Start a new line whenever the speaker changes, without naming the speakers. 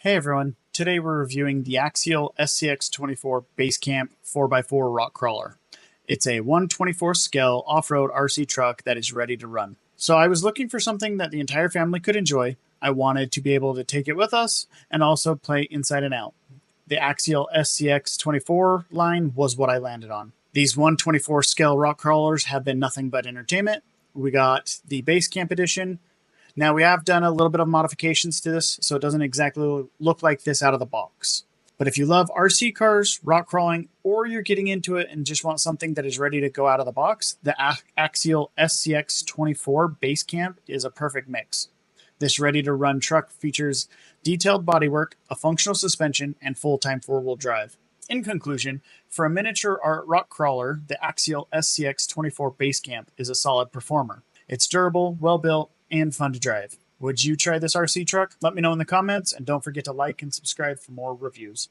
Hey everyone, today we're reviewing the Axial SCX24 Base Camp 4x4 rock crawler. It's a 1/24 scale off-road RC truck that is ready to run. So I was looking for something that the entire family could enjoy. I wanted to be able to take it with us and also play inside and out. The Axial SCX24 line was what I landed on. These 1/24 scale rock crawlers have been nothing but entertainment. We got the Base Camp edition. Now we have done a little bit of modifications to this, so it doesn't exactly look like this out of the box. But if you love RC cars, rock crawling, or you're getting into it and just want something that is ready to go out of the box, the Axial SCX24 Base Camp is a perfect mix. This ready-to-run truck features detailed bodywork, a functional suspension, and full-time four-wheel drive. In conclusion, for a miniature art rock crawler, the Axial SCX24 Base Camp is a solid performer. It's durable, well-built, and fun to drive. Would you try this RC truck? Let me know in the comments, and don't forget to like and subscribe for more reviews.